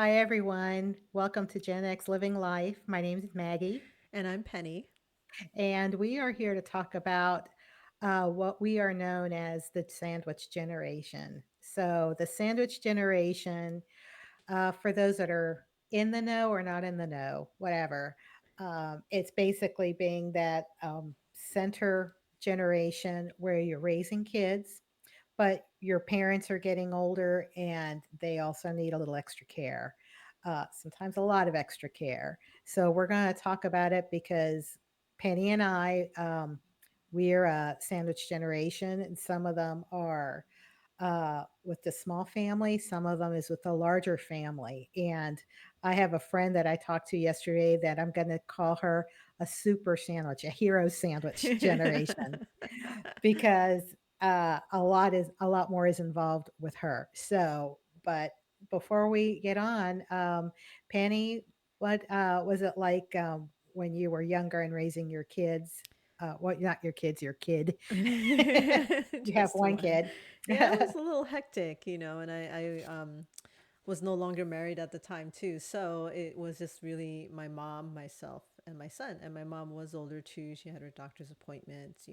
Hi, everyone. Welcome to Gen X Living Life. My name is Maggie, And I'm Penny. and we are here to talk about what we are known as the sandwich generation. So, the sandwich generation, for those that are in the know or not in the know, whatever, it's basically being that center generation where you're raising kids, but your parents are getting older and they also need a little extra care, sometimes a lot of extra care. So we're going to talk about it because Penny and I, we're a sandwich generation, and some of them are with the small family, some of them is with the larger family. And I have a friend that I talked to yesterday that I'm going to call her a super sandwich, a hero sandwich generation, because a lot more is involved with her. So, but before we get on, Penny, what was it like when you were younger and raising your kids? What, not your kids, your kid. You have Just one one. kid. Yeah, it was a little hectic, and I was no longer married at the time too. So it was just really my mom, myself, and my son. And my mom was older too. She had her doctor's appointments,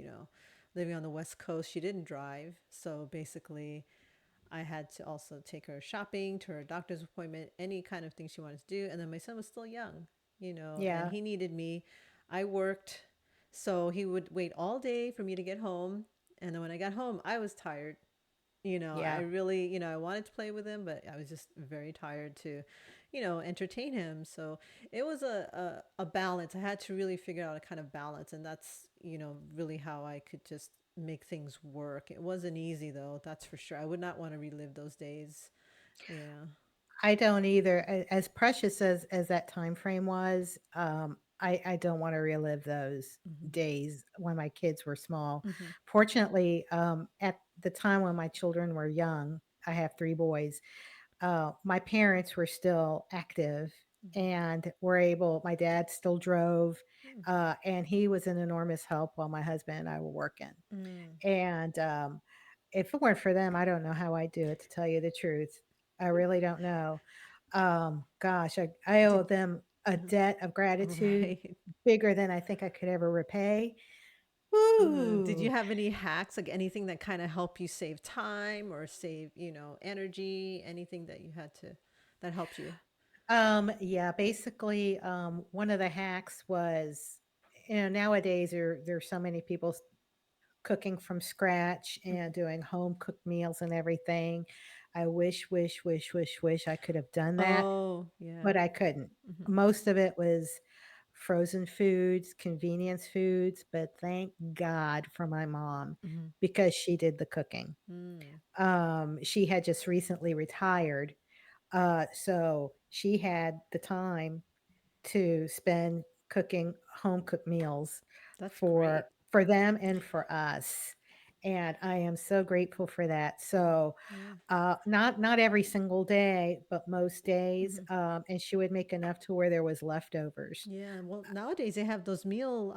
living on the West Coast. She didn't drive. So basically, I had to also take her shopping, to her doctor's appointment, any kind of thing she wanted to do. And then my son was still young, and Yeah, he needed me. I worked, so he would wait all day for me to get home. And then when I got home, I was tired. I yeah. really, I wanted to play with him, but I was just very tired to, entertain him. So it was a balance. I had to really figure out a kind of balance. And that's, really how I could just make things work. It wasn't easy though, that's for sure. I would not want to relive those days. Yeah. I don't either. As precious as that time frame was, I don't want to relive those Hmm. days when my kids were small. Hmm. Fortunately, at the time when my children were young, I have three boys. My parents were still active and were able. My dad still drove, and he was an enormous help while my husband and I were working. Mm-hmm. And if it weren't for them, I don't know how I do it, to tell you the truth. I really don't know. Gosh, I owe Did them a debt of gratitude right. bigger than I think I could ever repay. Did you Woo! have any hacks, like anything that kind of help you save time or save, energy, anything that you had to that helped you? Yeah, basically, one of the hacks was, nowadays there's so many people cooking from scratch and doing home cooked meals and everything. I wish I could have done that, Oh, yeah. but I couldn't. Mhm. Most of it was frozen foods, convenience foods, but thank God for my mom Mhm. because she did the cooking. Mm. She had just recently retired, so she had the time to spend cooking home cooked meals That's for great. them and for us, and I am so grateful for that. So, Yeah. not every single day, but most days, Mhm. and she would make enough to where there was leftovers. Yeah, well, nowadays they have those meal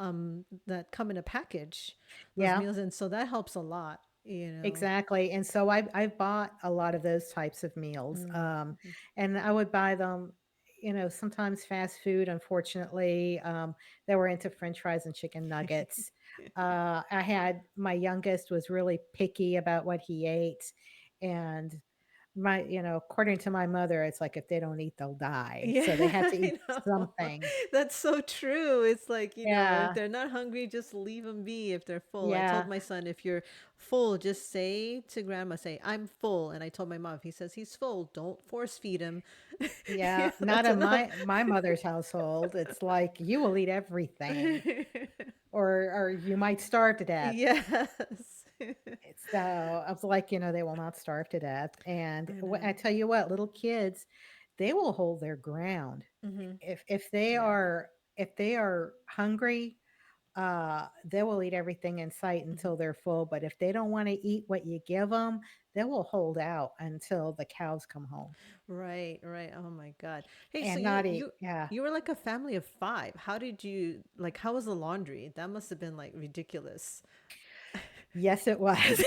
that come in a package, those Yeah, meals, and so that helps a lot. exactly, and so I've bought a lot of those types of meals, Mm. and I would buy them, sometimes fast food, unfortunately, they were into french fries and chicken nuggets. I had my youngest was really picky about what he ate, and according to my mother, it's like if they don't eat, they'll die, so they Yeah, had to eat I know. something. That's so true. It's like, if Yeah, they're not hungry, just leave them be if they're full. I told yeah. my son, if you're full, just say to grandma, say, I'm full. And I told my mom, if he says he's full, don't force feed him. Yeah, not That's in enough. my mother's household. It's like you will eat everything, or you might starve to death. Yes. So I was like, they will not starve to death. And I I know. tell you what, little kids, they will hold their ground. Hmm. If they Yeah. are hungry, they will eat everything in sight Hmm. until they're full. But if they don't want to eat what you give them, they will hold out until the cows come home Right, right. Oh my God. Hey, so and you not eat. you Yeah. you were like a family of five. How did you like how was the laundry? That must have been like ridiculous. Yes, it was.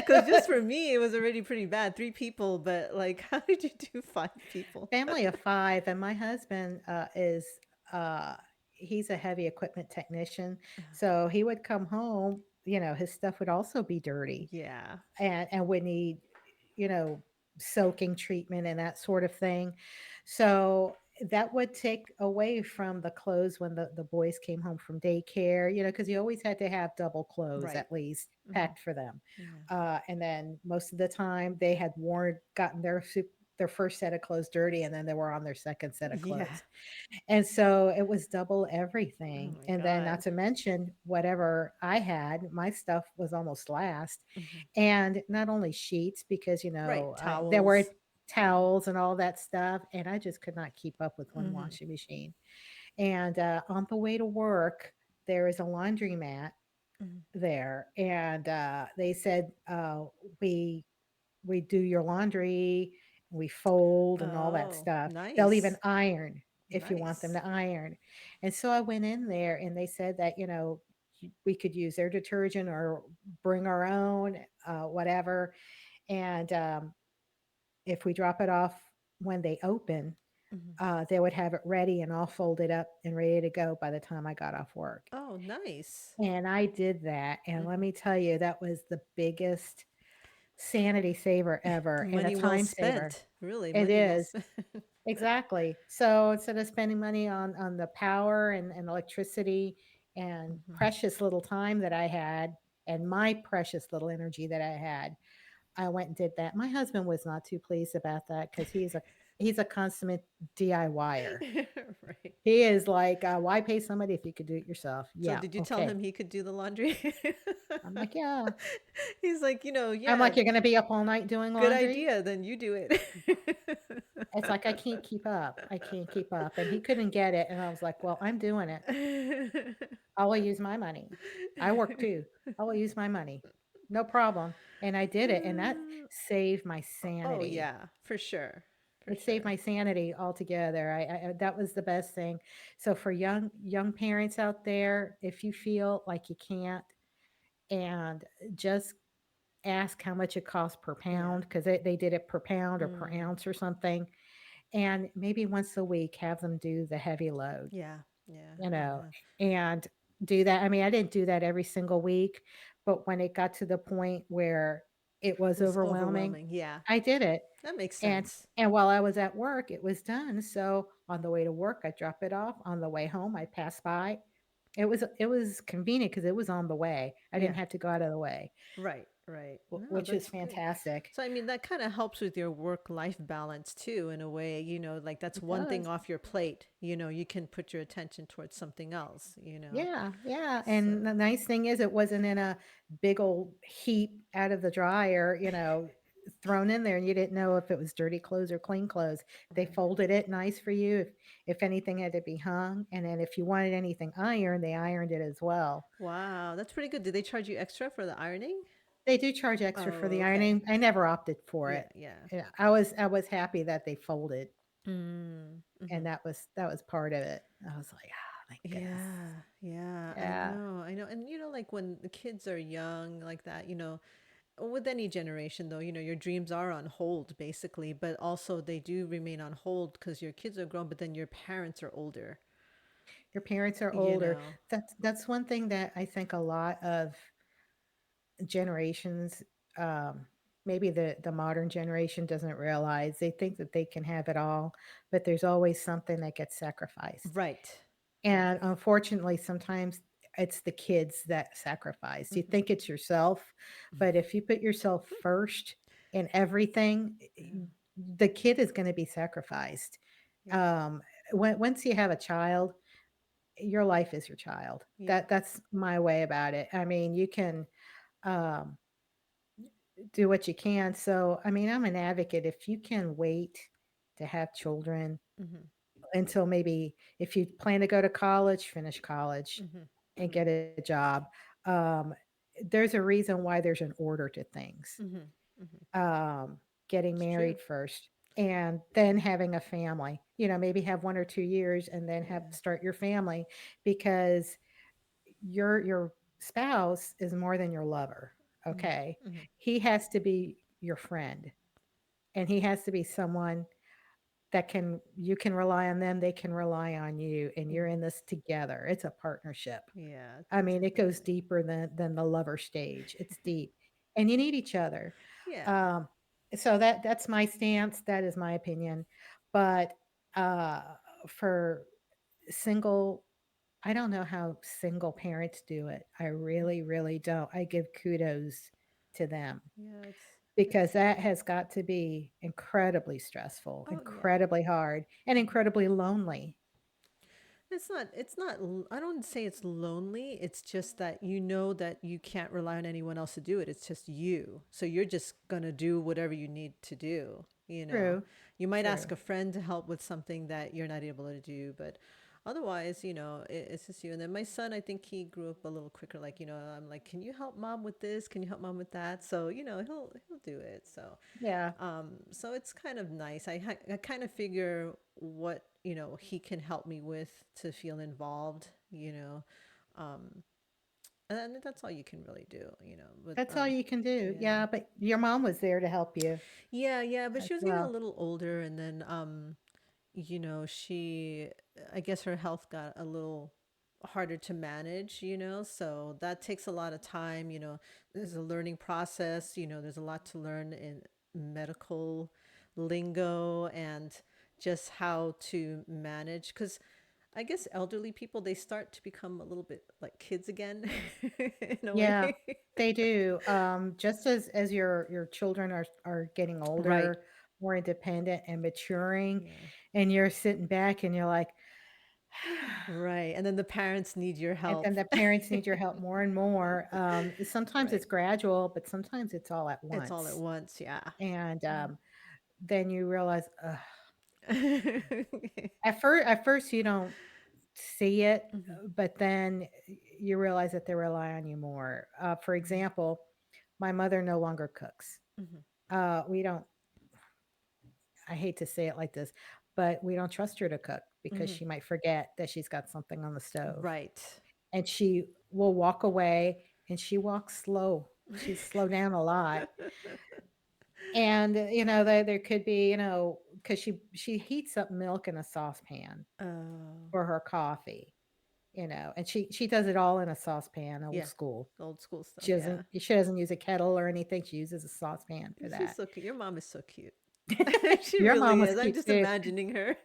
Because just for me, it was already pretty bad. Three people, but like, how did you do five people? Family of 5, and my husband, uh he's a heavy equipment technician, so he would come home, his stuff would also be dirty Yeah. and would need, you know, soaking treatment and that sort of thing. So that would take away from the clothes when the boys came home from daycare, because you always had to have double clothes Right. at least Hmm. packed for them. Yeah. And then most of the time they had gotten their first set of clothes dirty, and then they were on their second set of Yeah. clothes. And so it was double Oh everything. my And then not God. to mention whatever I had, my stuff was almost last. Hmm. And not only sheets, because, Right. there were Towels. towels and all that stuff. And I just could not keep up with one Hmm. washing machine. And on the way to work, there is a laundromat Hmm. there. And they said, we we do your laundry, we fold and all that Oh, stuff. They'll even nice. iron if you want them Nice. to iron. And so I went in there and they said that, we could use their detergent or bring our own, whatever. And if we drop it off when they open, Hmm. they would have it ready and all folded up and ready to go by the time I got off work. Oh, nice. And I did that. And let Hmm. me tell you, that was the biggest sanity saver ever and a Money well time saver. spent. Really, It money well is. spent. Exactly. So instead of spending money on the power and electricity and Hmm. precious little time that I had and my precious little energy that I had, I went and did that. My husband was not too pleased about that because he's a consummate DIYer. Right. He is like, why pay somebody if you could do it yourself? So Yeah, did you tell okay. him he could do the laundry? I'm like, yeah. He's like, I'm yeah, like, you're gonna be up all night doing good laundry? idea, then you do it. It's like I can't keep up. I can't keep up. And he couldn't get it. And I was like, well, I'm doing it. I will use my money. I work too. I will use my money. No problem. And I did it. And that saved my Oh sanity. yeah, for sure. For It saved sure. my sanity altogether. That was the best thing. So for young parents out there, if you feel like you can't, and just ask how much it costs per Yeah. pound, because they did it per pound or per Mm. ounce or something. And maybe once a week have them do the heavy load, Yeah. Yeah. you know, Yeah. and do that. I mean, I didn't do that every single week, but when it got to the point where it It was was overwhelming, overwhelming. Yeah. I did it. That makes And sense. and while I was at work, it was done. So on the way to work, I drop it off. On the way home, I pass by. It was convenient because it was on the way. I didn't Yeah. have to go out of the way, Right. Right. No, which is that's good. fantastic. So I mean that kind of helps with your work life balance too in a way, like that's It one thing does. off your plate, you can put your attention towards something else. Yeah, yeah, and So, the nice thing is it wasn't in a big old heap out of the dryer, thrown in there, and you didn't know if it was dirty clothes or clean clothes. They right. folded it nice for you if anything had to be hung, and then if you wanted anything ironed, they ironed it as well. Wow, that's pretty good. Did they charge you extra for the ironing? They do charge extra for Oh, the okay. ironing. I never opted for Yeah, it. yeah. Yeah, I was happy that they folded, Mm, and hmm. that was part of it. I was like, "Ah, thank goodness." Yeah, yeah, I Yeah. know, I know. And like when the kids are young like that, with any generation though, your dreams are on hold basically, but also they do remain on hold because your kids are grown, but then your parents are older, Your parents are you older. know. That's one thing that I think a lot of generations, um, maybe the modern generation doesn't realize. They think that they can have it all, but there's always something that gets sacrificed. Right. And unfortunately, sometimes it's the kids that sacrifice. You Hmm. think it's yourself, but if you put yourself first in everything, Yeah. the kid is going to be sacrificed. Yeah. Um, once you have a child, your life is your child. Yeah. That's my way about it. I mean, you can um, do what you can. So, I mean, I'm an advocate. If you can wait to have children Hmm. until maybe if you plan to go to college, finish college Hmm. and Hmm. get a job. Um, there's a reason why there's an order to things. Hmm. Hmm. Um, Getting It's true. married first and then having a family. Maybe have 1 or 2 years and then have Yeah. start your family because you're spouse is more than your lover, Mm-hmm. okay? Mm-hmm. He has to be your friend, and he has to be someone that can you can rely on them, they can rely on you, and you're Mm-hmm. in this together. It's a partnership. Yeah, I mean, it goes definitely. deeper than the lover stage. It's deep, and you need each other. Yeah. Um, so that's my stance. That is my opinion. But uh, for single, I don't know how single parents do it. I really, really don't. I give kudos to them Yeah, because it's that has got to be incredibly stressful, oh yeah. incredibly hard, and incredibly lonely. It's not I don't say it's lonely. It's just that you know that you can't rely on anyone else to do it. It's just you. So you're just going to do whatever you need to do, you know. True, You might ask true. a friend to help with something that you're not able to do, but otherwise, it's just you. And then my son, I think he grew up a little quicker. Like, I'm like, can you help mom with this? Can you help mom with that? So, he'll do it. So, Yeah, so it's kind of nice. I kind of figure what he can help me with to feel involved. And that's all you can really do. But that's all you can do. yeah, Yeah, but your mom was there to help you yeah. But as she was getting a well. little older, and then she, I guess her health got a little harder to manage, so that takes a lot of time. There's a learning process, there's a lot to learn in medical lingo and just how to manage. Because I guess elderly people, they start to become a little bit like kids again in a Yeah, way. they do. Just as your children are getting Right. older, more independent and maturing, Yeah. and you're sitting back and you're like, Right. And then the parents need your and then help. the parents need your help more and more. Sometimes Right. it's gradual, but sometimes it's all at It's all at once. once. Yeah. And Yeah. then you realize, ugh. At first you don't see it, Mhm, but then you realize that they rely on you more. For mhm, example, my mother no longer cooks. mhm, We don't. I hate to say it like this, but we don't trust her to cook because mhm. she might forget that she's got something on the stove, Right. and she will walk away, and she walks slow. She's slow down a lot, and there could be because she heats up milk in a saucepan Oh, for her coffee, and she does it all in a saucepan, old yeah. school. Old school stuff. She Yeah. doesn't use a kettle or anything. She uses a saucepan for She's that. so cute. Your mom is so cute. She Your mom really was is. I'm cute just too. imagining her.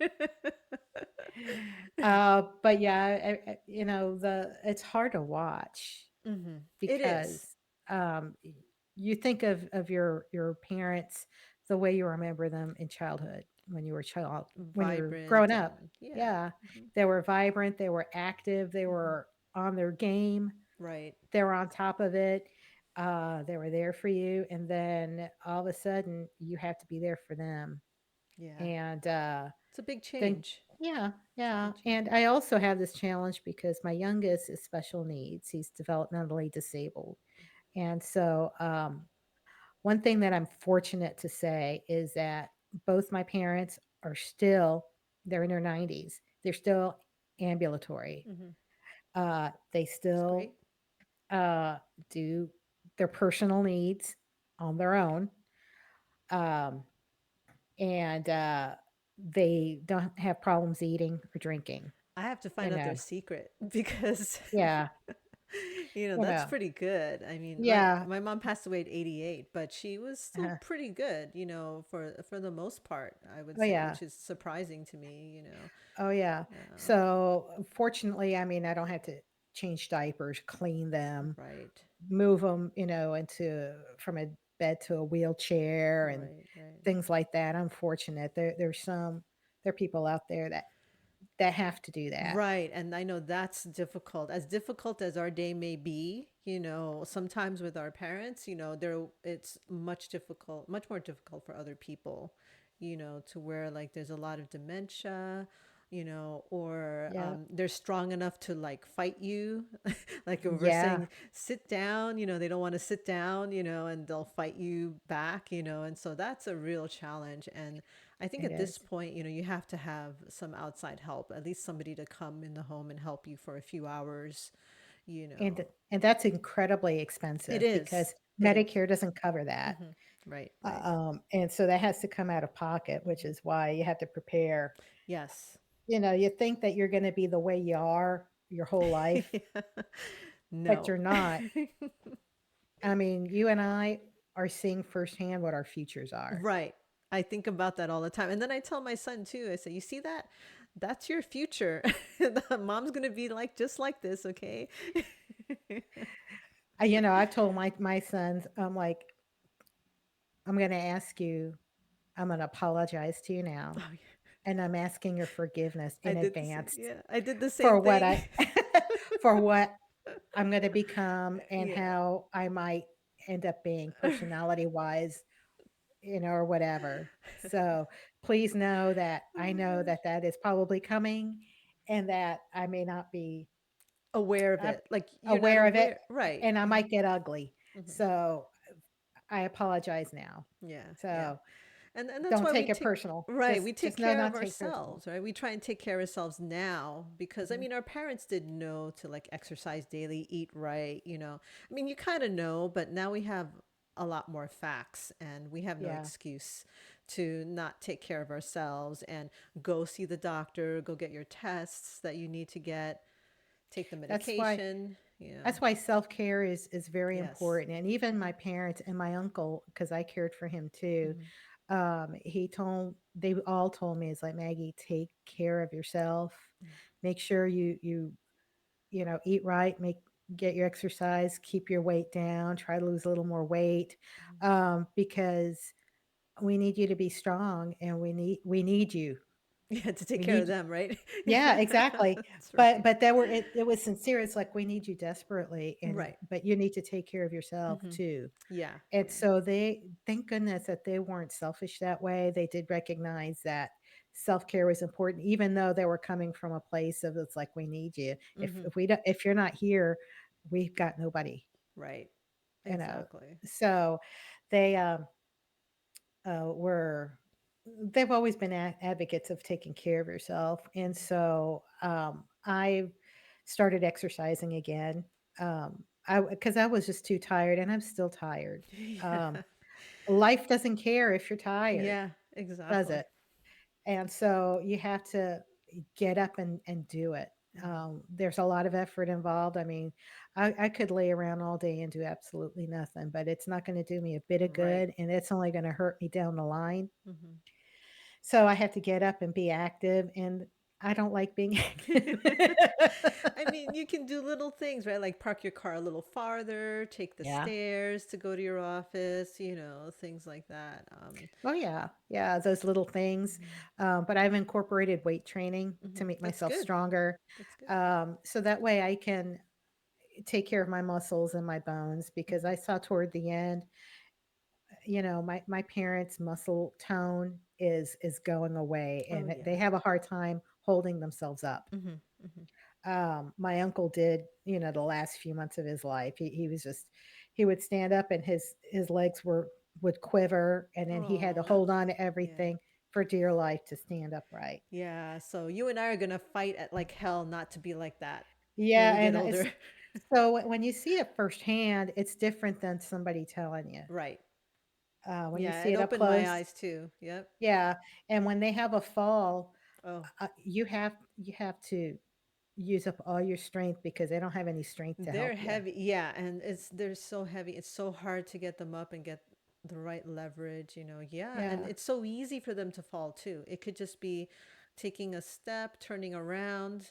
But yeah, it's hard to watch It is. because you think of your parents the way you remember them in childhood when you were growing Vibrant up. and yeah. Yeah, Mhm. they were vibrant, they were active, they Mhm. were on their game, Right. they were on top of it. They were there for you, and then all of a sudden you have to be there for them, Yeah. and It's a big then change. yeah, It's a yeah, big and change. I also have this challenge because my youngest is special needs. He's developmentally disabled, and so one thing that I'm fortunate to say is that both my parents are still they're in their 90s. They're still ambulatory. Hmm. They It's still great. uh, do their personal needs on their own. Um, and they don't have problems eating or drinking. I have to You find out their know, secret because yeah, you that's know, pretty good. I mean, my yeah, my mom passed away at 88, but she was still uh, pretty good, for the most part, I would oh say, yeah, which is surprising to me. oh yeah. Uh, So fortunately, I mean, I don't have to change diapers, clean them, right. move them, into from a bed to a wheelchair and Right, right. things like that. I'm fortunate. There are people out there that have to do that. Right, and I know that's difficult. As difficult as our day may be, sometimes with our parents, it's much more difficult for other people, to where like there's a lot of dementia, or Yeah, they're strong enough to like fight you, like if we're yeah, saying sit down, they don't want to sit down, and they'll fight you back, and so that's a real challenge. And I think it at this is. point, you have to have some outside help, at least somebody to come in the home and help you for a few hours, you And know. and that's incredibly It expensive is. because It is. Medicare doesn't cover that. Hmm. Right, right. And so that has to come out of pocket, which Hmm. is why you have to prepare. Yes. You think that you're gonna be the way you are your whole life, Yeah. but No. you're not. I mean, you and I are seeing firsthand what our futures are. Right. I think about that all the time. And then I tell my son too, I say, you see that? That's your future. The mom's going to be like, just like this. Okay. I've told my sons, I'm like, I'm gonna ask you, I'm gonna apologize to you now, Oh, yeah. and I'm asking your forgiveness I in did the same. advance Yeah. I did the for same what thing. I for what I'm gonna become and Yeah. how I might end up being personality-wise, or whatever. So, please know that Oh I my know gosh. that that is probably coming and that I may not be Aware of up it. Like you're not aware of it, aware. Right. and I Hmm. might get ugly. Hmm. So, I apologize now. Yeah. Yeah. So, And that's don't why we take it take personal. right, we take Just know care of not to take personal. ourselves, right? We try and take care of ourselves now because I Mhm. mean our parents didn't know to like exercise daily, eat right, you know. I mean you kind of know, but now we have a lot more facts and we have no Yeah. excuse to not take care of ourselves and go see the doctor, go get your tests that you need to get, take the That's why medication, you know. That's why self-care is very Yes. important, and even Hmm. my parents and my uncle, because I cared for him too, Hmm. they all told me, "It's like, Maggie, take care of yourself. Make sure eat right, get your exercise, keep your weight down, try to lose a little more weight, because we need you to be strong, and we need you. Yeah, to take We care of need them, right? Yeah, exactly. That's But right. but that were it was sincere. It's like, "We need you desperately, and Right. but you need to take care of yourself Hmm. too." Yeah, And yeah. so they thank goodness that they weren't selfish that way. They did recognize that self-care was important, even though they were coming from a place of, "It's like, we need you. Hmm. If you're not here, we've got nobody," Right. you know? Exactly. So they, were they've always been advocates of taking care of yourself, and Mhm. so I started exercising again. I Because I was just too tired, and I'm still tired. Um, Yeah. Life doesn't care if you're tired, Yeah, does exactly. it? And so you have to get up and do it. Mhm. There's a lot of effort involved. I mean, I could lay around all day and do absolutely nothing, but it's not going to do me a bit of Right. good, and it's only going to hurt me down the line. Mhm. So I have to get up and be active, and I don't like being active. I mean, you can do little things, right? Like park your car a little farther, take the Yeah. stairs to go to your office, you know, things like that. Oh, yeah. Yeah, those little things. Mhm. But I've incorporated weight training to Mhm. make That's myself good. stronger, That's good. so that way I can take care of my muscles and my bones because Mhm. I saw toward the end, my parents' muscle tone is going away, Oh and they yeah. have a hard time holding themselves up. Mhm. Mhm. My uncle did, the last few months of his life. He would stand up and his legs would quiver, and then he had to Oh. hold on to Yeah. everything for dear life to stand upright. Yeah, so you and I are gonna fight at like hell not to be like that when Yeah, we get and it's older. so when you see it firsthand, it's different than somebody telling you. Right. When you Yeah, see it it up opened my close, eyes too. Yep. yeah, and when they have a fall, Oh, you have to use up all your strength because they don't have any strength to they're help you. heavy. Yeah, and they're so heavy. It's so hard to get them up and get the right leverage, you know. Yeah, and Yeah, it's so easy for them to fall too. It could just be taking a step, turning around,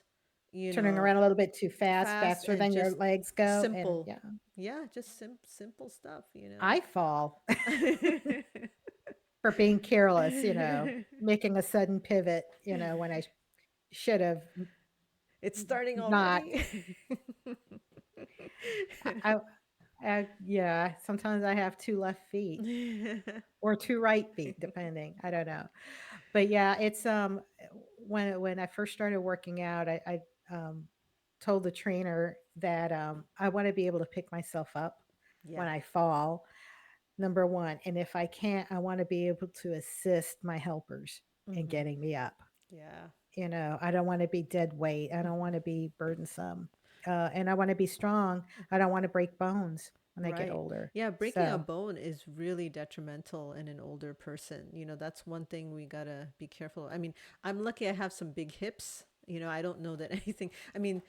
you turning know, around a little bit too fast, fast faster and than your just legs go, and simple. yeah, Yeah, just simple stuff, you I know. fall for being careless, making a sudden pivot, when I should have It's starting not. already. I, yeah, sometimes I have 2 left feet or 2 right feet, depending, I don't know. But yeah, it's, when I first started working out, told the trainer that, I wanna be able to pick myself up when Yeah. I fall, number 1, and if I can't, I wanna be able to assist my helpers in Hmm. getting me up. Yeah. I don't wanna be dead weight, I don't Hmm. wanna be burdensome. and I want to be strong. I don't want to break bones when I get Right. older. Yeah, breaking a So, bone is really detrimental in an older person. That's one thing we gotta be careful of. I mean, I'm lucky I have some big hips. I don't know that anything, I mean,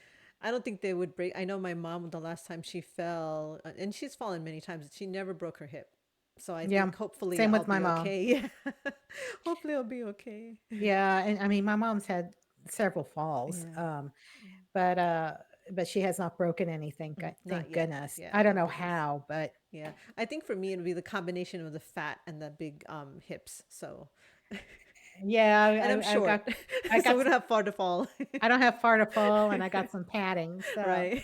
I don't think they would break. I know my mom, the last time she fell, and she's fallen many times, she never broke her hip. So I yeah, think hopefully same I'll with my be mom. okay. Yeah. Hopefully I'll be okay. Yeah, and I mean, my mom's had several falls, Yeah. but but she has not broken anything. Not Thank yet. goodness. Yeah, I don't thank know goodness. how, but Yeah. I think for me it would be the combination of the fat and the big hips. So yeah, and I'm I've short, got I so I'm got gonna have far to fall. I don't have far to fall, and I got some padding, so Right.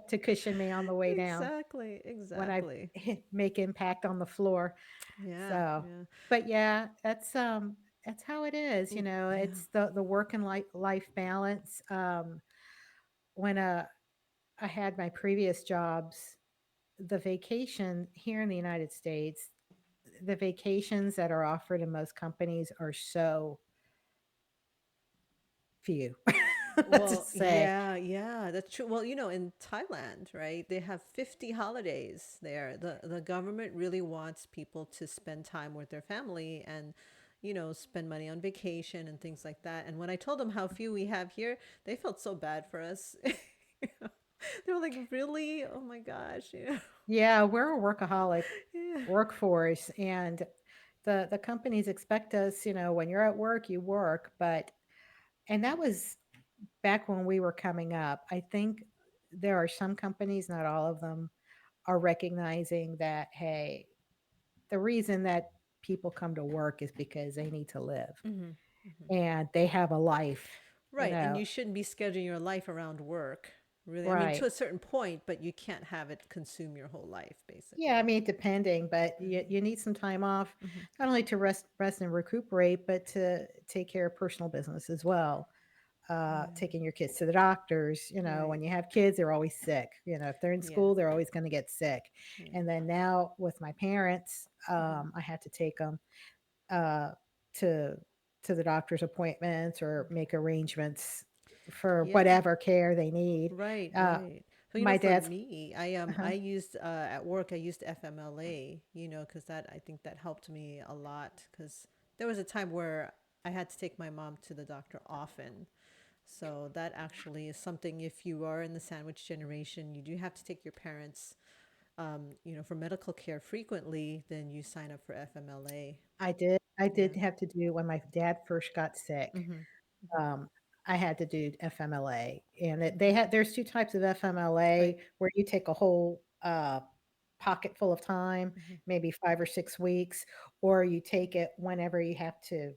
to cushion me on the way down Exactly. when I Exactly. make impact on the floor. Yeah. So, Yeah. but yeah, that's how it is. Yeah. It's the work and life balance. When I had my previous jobs, the vacation here in the United States, the vacations that are offered in most companies are so few. Let's Well, just say. yeah, yeah, that's true. Well, in Thailand, right, they have 50 holidays there. The government really wants people to spend time with their family and, spend money on vacation and things like that. And when I told them how few we have here, they felt so bad for us. You know, They were like, "Really? Oh my gosh." Yeah. Yeah, we're a workaholic Yeah. workforce, and the companies expect us, when you're at work, you work, but and that was back when we were coming up. I think there are some companies, not all of them, are recognizing that, hey, the reason that people come to work is because they need to live Hmm. Hmm. and they have a life, Right. And you shouldn't be scheduling your life around work, really. I mean, to right. a certain point, but you can't have it consume your whole life, Yeah, I basically. mean, depending, but you need some time off, Hmm. not only to rest and recuperate, but to take care of personal business as well. Yeah. Taking your kids to the doctors, Right. when you have kids, they're always sick. If they're in Yeah. school, they're always going to get sick. Yeah. And then now with my parents, Hmm. I had to take them uh, to the doctor's appointments or make arrangements for Yeah. whatever care they need. Right. Uh, Right. So my for dad's, me, I uh used at work I used FMLA, because that I think that helped me a lot because there was a time where I had to take my mom to the doctor often. So that actually is something if you are in the sandwich generation, you do have to take your parents for medical care frequently, then you sign up for FMLA. I Yeah. did have to do when my dad first got sick. Mm-hmm. Um, I had to do FMLA, and they Mm-hmm. had there's 2 types of Right. FMLA where you take a whole, pocket full of time, Mm-hmm. maybe 5 or 6 weeks, or you take it whenever you have to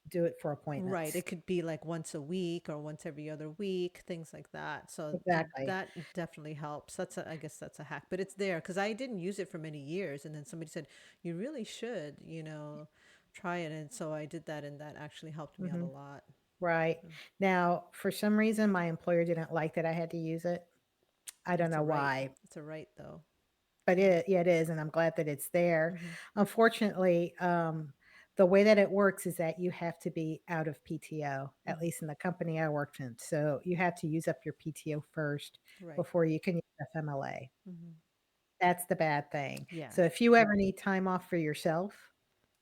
do it for Right. appointments. It could be like once a week or once every other week, things like that. So Exactly. that definitely helps. I guess that's a hack, but it's there because I didn't use it for many years. And then somebody said, you really should, try it. And so I did that and that actually helped me out a Mhm. lot. Right. So Now, for some reason, my employer didn't like that I had to use it. I don't it's a know right. why, It's a right though. but yeah, it is, and I'm glad that it's there. Mm-hmm. Unfortunately, the way that it works is that you have to be out of PTO, at Mm-hmm. least in the company I worked in. So you have to use up your PTO first Right. before you can use FMLA. Mm-hmm. That's the bad thing. Yeah. So if you ever need time off for yourself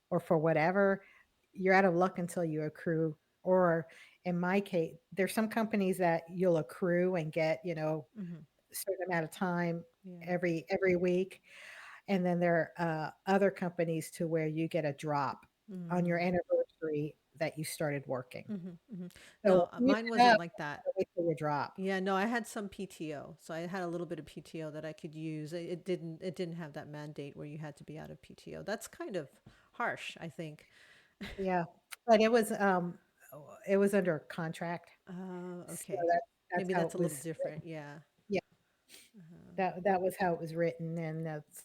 or for whatever, you're out of luck until you accrue. Or in my case, there's some companies that you'll accrue and get, Mm-hmm. a certain amount of time Yeah. every week. And then there are other companies to where you get a drop on your Mm-hmm. anniversary that you started working. Mm-hmm. Mm-hmm. So No, if you use mine it wasn't up, like you that. gotta wait till you drop. Yeah, no, I had some PTO. So I had a little bit of PTO that I could use. It didn't have that mandate where you had to be out of PTO. That's kind of harsh, I think. Yeah, but it was under contract, Oh, so okay. that's Maybe how that's it a little was different. written. Yeah. Yeah, Uh-huh. that was how it was written, and that's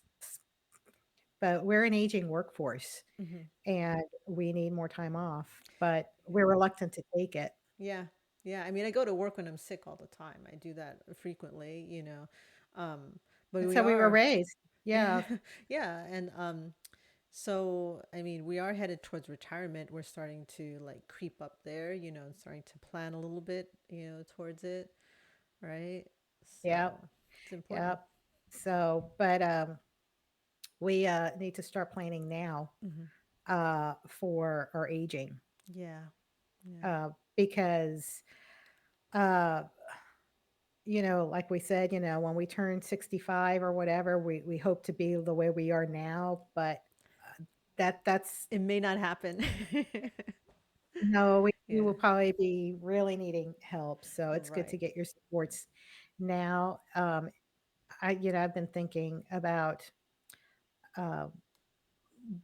but we're an aging workforce, Hmm. and we need more time off, but Yeah. we're reluctant to take it. Yeah. Yeah. I mean, I go to work when I'm sick all the time. I do that frequently. Um, but That's we how we were are, raised. Yeah. yeah. And so, I mean, we are headed towards retirement. We're starting to like creep up there, and starting to plan a little bit, towards it. right? Yep, So it's important. yep. So, but we need to start planning now Hmm. for our aging, Yeah. Yeah. uh, because uh, like we said, when we turn 65 or whatever, we hope to be the way we are now, but that's It may not happen. no, we Yeah. will probably be really needing help. So it's good to Right. get your supports now. I've been thinking about, uh,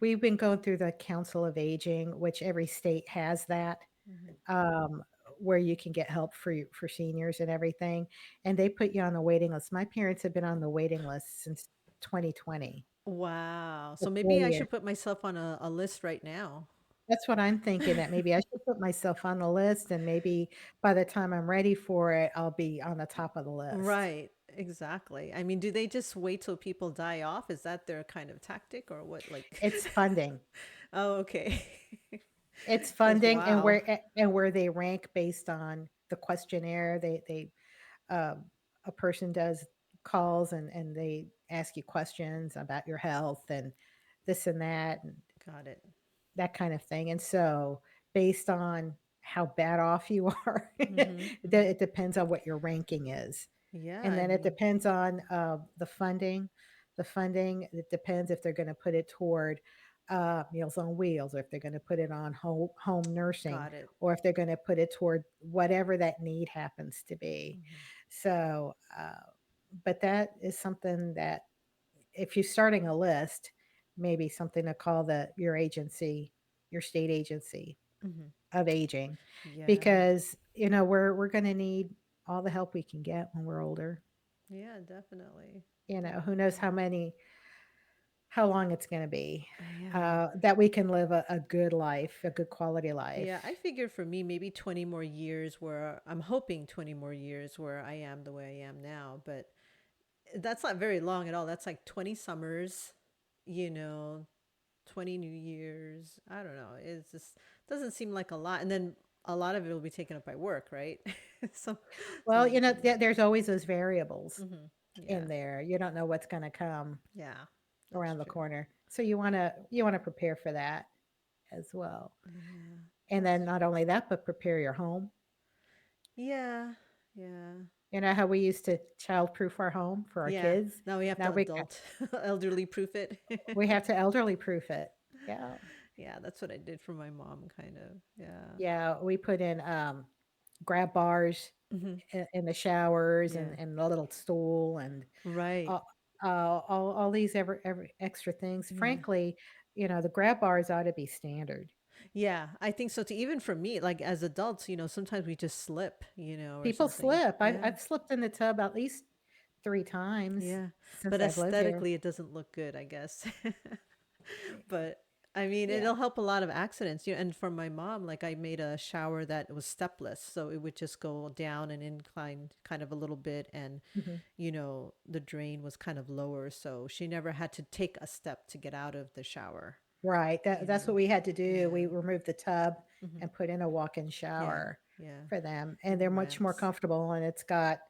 we've been going through the Council of Aging, which every state has that, Hmm. um, where you can get help for seniors and everything, and they put you on the waiting list. My parents have been on the waiting list since 2020, Wow. for So four maybe I years. should put myself on a list right now. That's what I'm thinking, that maybe I should put myself on the list, and maybe by the time I'm ready for it, I'll be on the top of the list. Right. Exactly. I mean, do they just wait till people die off? Is that their kind of tactic or what? Like, It's funding. oh, okay. It's Because funding, and wow. where they rank based on the questionnaire. Um, a person does calls, and they ask you questions about your health and this and that, and Got it. that kind of thing. And so, based on how bad off you are, Mm-hmm. Mm-hmm. it depends on what your ranking is. Yeah. And I then it mean, depends on the funding. The funding, it depends if they're going to put it toward Meals on Wheels, or if they're going to put it on home nursing, got it. or if they're going to put it toward whatever that need happens to be. Hmm. So, but that is something that, if you're starting a list, maybe something to call your agency, your state agency Hmm. of aging, Yeah. because we're going to need all the help we can get when we're older. Yeah, definitely. Who knows Definitely. how long it's going to be, Yeah. that we can live a good life, a good quality Yeah, life. I figured for me, maybe 20 more years where I'm hoping 20 more years where I am the way I am now. But that's not very long at all. That's like 20 summers, you know, 20 New Years. I don't know. It's just doesn't seem like a lot. And then a lot of it will be taken up by work, right? so, Well, so yeah. there's always those variables Hmm. Yeah. in there. You don't know what's going to come Yeah. That's around the true. corner, so you want to prepare for that as well. Yeah. And That's then not true. only that, but prepare your home. Yeah. Yeah. You know how we used to childproof our home for our Yeah. kids? Now we have Now to adult, elderly proof it. we have to elderly proof it. Yeah. Yeah, that's what I did for my mom, kind of. Yeah. Yeah, we put in grab bars Hmm. in the showers, Yeah. and a little stool, and Right. uh, all these every extra things. Yeah. Frankly, the grab bars ought to be standard. Yeah, I think so too. Even for me, like as adults, sometimes we just slip, or People something. slip. Yeah. I've slipped in the tub at least 3 times Yeah. since But I've lived here. aesthetically, it doesn't look good, I guess. But I mean, Yeah. it'll help a lot of accidents. And for my mom, like I made a shower that was stepless, so it would just go down and incline kind of a little bit, and Mhm. the drain was kind of lower, so she never had to take a step to get out of the shower. Right, that's what we had to do. We Yeah. removed the tub Hmm. and put in a walk-in Yeah. shower Yeah. for them, and And they're much more ramps, comfortable, and it's got,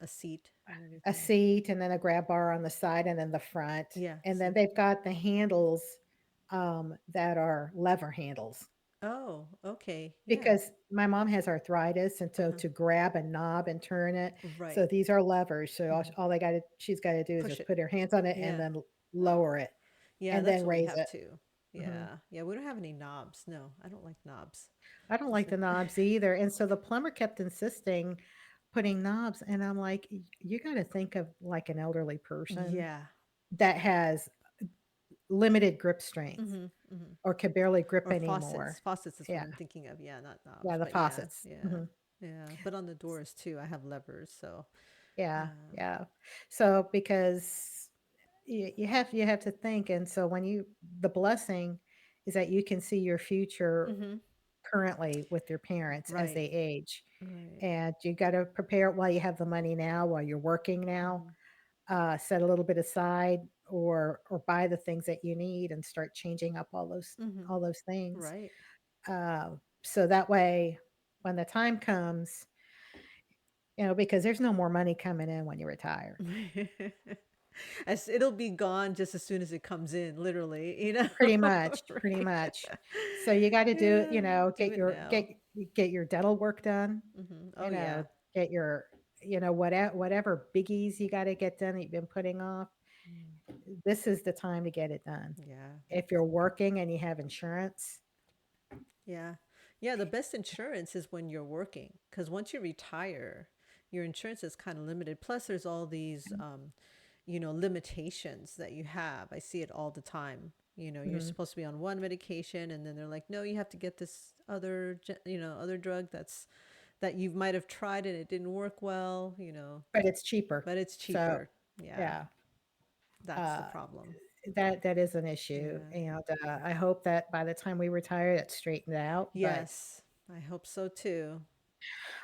a seat, and a everything. seat, and then a grab bar on the side and then the front, Yeah. and then See. they've got the handles, that are lever handles, Oh, okay. Yeah. because my mom has arthritis, and so Uh-huh. to grab a knob and turn it, so Right. these are levers, so Hmm. she's gotta do is Push just it. put her hands on it and Yeah. then lower it, Yeah, and that's then what we raise have it. too. Mhm. Yeah. Yeah, we don't have any knobs. No, I don't like knobs. I don't Just like the like knobs either, and so the plumber kept insisting putting knobs, and I'm like, You gotta think of, like, an elderly person yeah. that has limited grip strength, Hmm. Hmm. or can barely grip Or faucets. anymore." Faucets is what Yeah, I'm thinking of. Yeah, not yeah, knobs, the but yeah. faucets. Yeah. Mhm. Yeah. But on the doors too, I have levers, so Yeah, yeah. yeah. So, because you have to think, and so the blessing is that you can see your future Hmm. currently with your parents as Right. they age, Right. and you gotta prepare it while you have the money now, while you're working now. Hmm. Set a little bit aside, or buy the things that you need, and start changing up Hmm. all those things. Right. So that way, when the time comes, because there's no more money coming in when you retire. As it'll be gone just as soon as it comes in, literally, you know? Pretty much, pretty Right. much. So you got to do, Yeah, do get it now. get your dental work done, Oh you know, yeah. get your, whatever biggies you got to get done that you've been putting off. Mm, This is the time to get it done. yeah. If you're working and you have insurance, Yeah. Yeah, the best insurance is when you're working, because once you retire, your insurance is kind of limited. Plus, there's all these, limitations that you have. I see it all the time. You're mhm, supposed to be on one medication, and then they're like, no, you have to get this other, other drug that you might have tried and it didn't work well, but it's cheaper. but it's So cheaper. Yeah, yeah, that's the uh, problem. that is an issue, Yeah. and I hope that by the time we retire, it's straightened out. But Yes, I hope so too.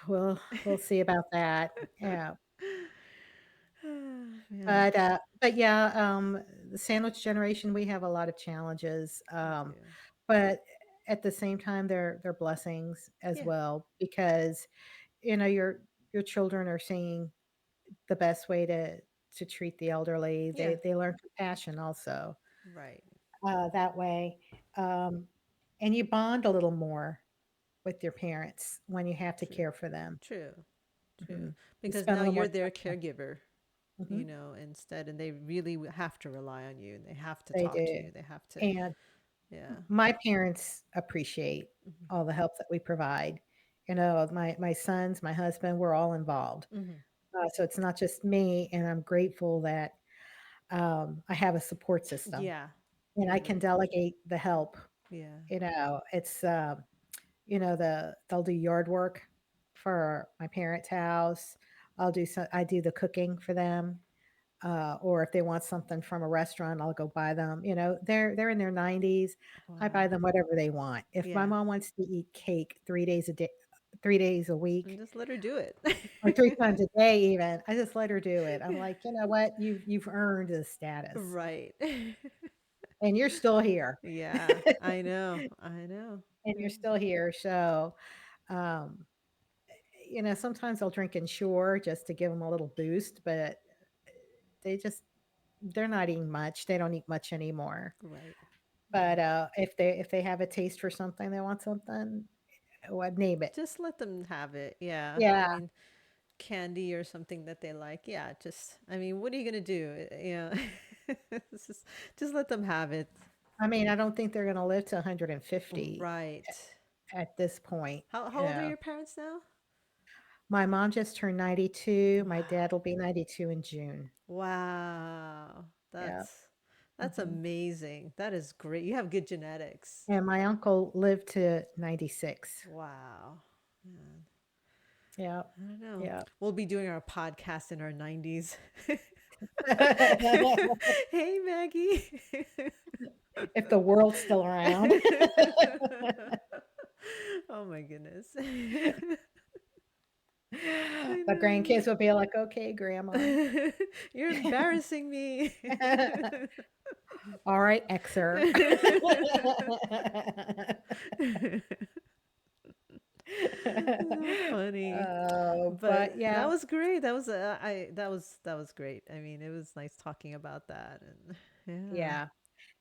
we'll see about that. Yeah. Man, But yeah, the sandwich generation, we have a lot of challenges, we do. but at the same time, they're blessings as Yeah, well because your children are seeing the best way to treat the elderly. yeah, They learn compassion also right. that way, um, and you bond a little more with your parents when you have to True, care for them. true, true. Mhm. You Because spend now a little more you're time their with them. caregiver, Mhm. instead, and they really have to rely on you and they have to They talk to do, you. They have to, and yeah. my parents appreciate Hmm. all the help that we provide. My sons, my husband, we're all involved. Hmm. So it's not just me, and I'm grateful that I have a support system Yeah, and I can right. delegate the help. Yeah. It's they'll do yard work for my parents' house. I do the cooking for them. Or if they want something from a restaurant, I'll go buy them. They're in their 90s. I buy Wow. them whatever they want. If my Yeah. mom wants to eat cake 3 days a day, 3 days a And week, just let her do it. or 3 times a day, even, I just let her do it. I'm like, you know what? You've earned this status, Right. and you're still here, Yeah, I know. I know. and Yeah. you're still here. So, um, sometimes I'll drink Ensure just to give them a little boost, but they just they're not eating much. They don't eat much anymore. Right. But, Right. if they have a taste for something, they want something, what name it. Just let them have it. Yeah. I Yeah, mean, candy or something that they like. Yeah, I mean, what are you going to do? It's just let them have it. I mean, I don't think they're gonna live to 150 Right. at this point, How old are your parents now? My mom just turned 92, my Wow. dad will be 92 in June. Wow. Yeah, That's mhm, amazing. That is great. You have good genetics. and my uncle lived to 96. Wow. Man, Yeah, I don't know. yeah. We'll be doing our podcast in our 90s. Hey, Maggie. If the world's still around. Oh my goodness. I The know. grandkids will be like, "Okay, grandma." You're embarrassing me. All right, Xer. So funny. But But that yeah, was great. That was great. I mean, it was nice talking about that and yeah. yeah,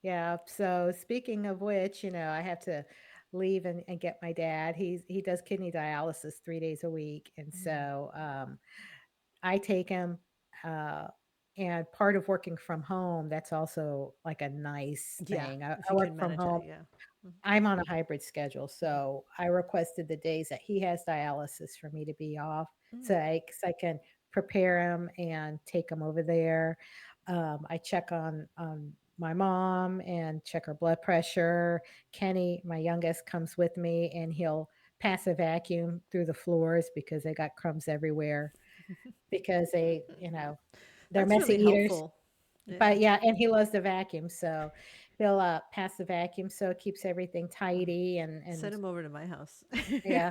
yeah. So speaking of which, I have to leave and get my dad. He does kidney dialysis 3 days a week, and Mm. so I take him. Uh, and part of working from home, that's also like a nice Yeah, thing. I if you work can from manage home. it, yeah. I'm on a hybrid schedule, Mhm. so I requested the days that he has dialysis for me to be off, Mm. so I can prepare him and take him over there. I check on my mom and check her blood pressure. Kenny, my youngest, comes with me, and he'll pass a vacuum through the floors because they got crumbs everywhere because they're That's messy really eaters. helpful. Yeah. But yeah, and he loves the vacuum, so he'll, pass the vacuum so it keeps everything Uh, tidy Send and him over to my house. yeah.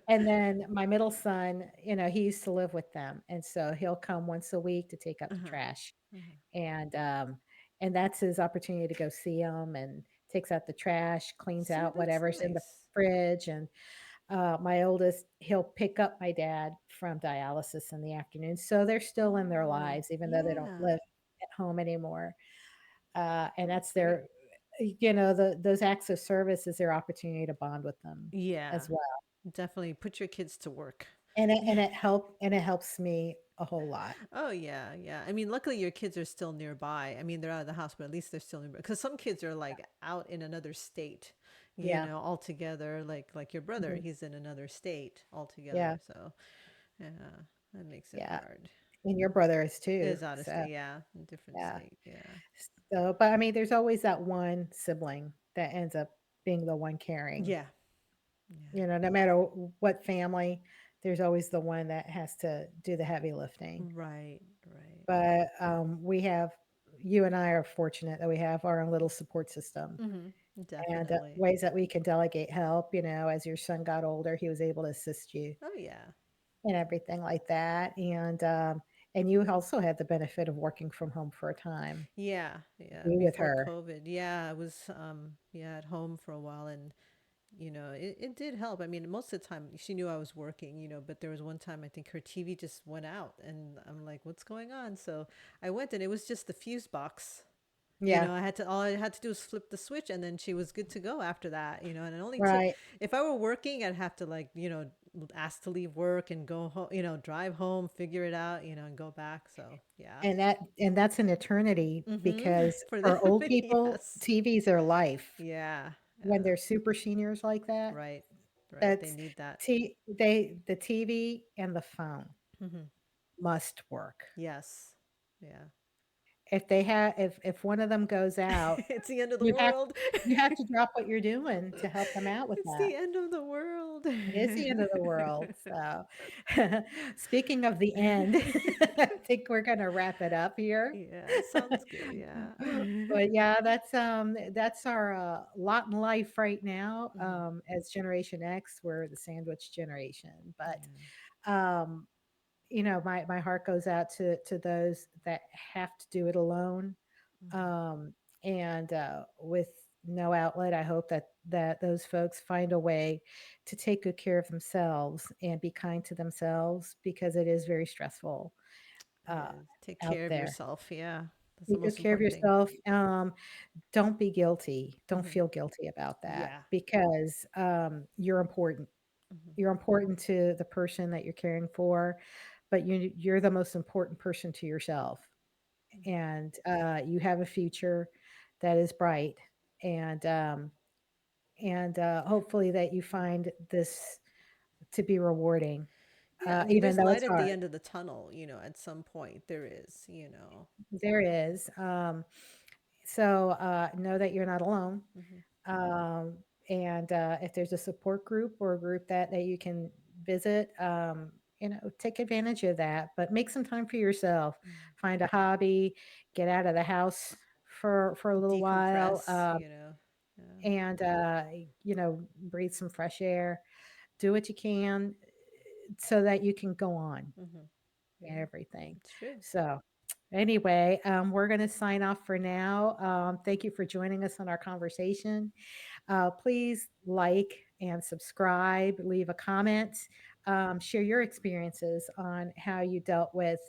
And then my middle son, he used to live with them, and so he'll come once a week to take out the Uh-huh. trash, Uh-huh. and, um, and that's his opportunity to go see them and takes out the trash, cleans See, out that's whatever's in the nice. fridge, and, My oldest, he'll pick up my dad from dialysis in the afternoon, so they're still in their Oh, lives even though they don't yeah. live at home anymore, and That's that's great. their those acts of service is their opportunity to bond with them Yeah. as well, Definitely put your kids to work. and it Yeah. and it help and it helps me a whole lot. Oh yeah, yeah. I mean, luckily your kids are still nearby. I mean, they're out of the house, but at least they're still nearby. Because some kids are like out in another state, Yeah, altogether. Like your brother, mhm, he's in another state altogether. yeah, So yeah, that makes it yeah, hard. and your brother is too, Is out of so, state, yeah, different yeah. state, yeah, So, but I mean, there's always that one sibling that ends up being the one carrying. yeah, yeah. No matter what family, there's always the one that has to do the heavy lifting. Right, right. But you and I are fortunate that we have our own little support system Mm-hmm. and Definitely. ways that we can delegate help. As your son got older, he was able to assist you Oh yeah. and everything like that. And you also had the benefit of working from home for a time, Yeah, yeah. be with Before her. COVID, yeah, I was yeah, at home for a while, and it did help. I mean, most of the time she knew I was working, but there was one time I think her TV just went out and I'm like, what's going on? So I went and it was just the fuse box. Yeah, All I had to do was flip the switch and then she was good to go after that, and it only took, right. if I were working, I'd have to like, ask to leave work and go home, drive home, figure it out, and go back. So yeah. And that's an eternity Mm-hmm. because For them, for old people, yes. TV's their life. Yeah. When Yeah. they're super seniors like that, Right. Right. They that's need that. the TV and the phone Mm-hmm. must work. Yes. Yeah. If one of them goes out, It's the end of the you have world. you have to drop what you're doing to help them out with It's that. the end of the world. It is the end of the world, so speaking of the end, I think we're gonna wrap it up here. Yeah, sounds good. Yeah. But yeah, that's our, lot in life right now, Mhm. as Generation X, we're the sandwich generation, but, Yeah. um, my heart goes out to those that have to do it alone, Mhm. um, and, with no outlet, I hope that those folks find a way to take good care of themselves and be kind to themselves because it is very stressful, It uh, is. Take out care of there. yourself. Yeah. That's the Take good most care of important thing. yourself, don't be guilty. Don't Mhm. feel guilty about that Yeah. because, you're important. Mhm. You're important to the person that you're caring for, but you're the most important person to yourself, Mhm. and, you have a future that is bright, and, hopefully that you find this to be rewarding, Yeah, I mean, even there's though light it's at the hard. end of the tunnel, at some point there is. There is, know that you're not alone. Mhm. Um, and if there's a support group or a group that you can visit, take advantage of that. But make some time for yourself. Mhm. Find a hobby, get out of the house for a little while, Decompress. Yeah. and breathe some fresh air. Do what you can so that you can go on Mhm. and Yeah. everything. It's true. So. Anyway, we're going to sign off for now. Thank you for joining us on our conversation. Please like and subscribe, leave a comment, share your experiences on how you dealt with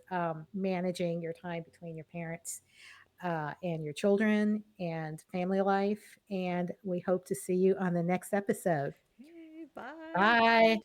managing your time between your parents and your children and family life. And we hope to see you on the next episode. Hey, bye. Bye.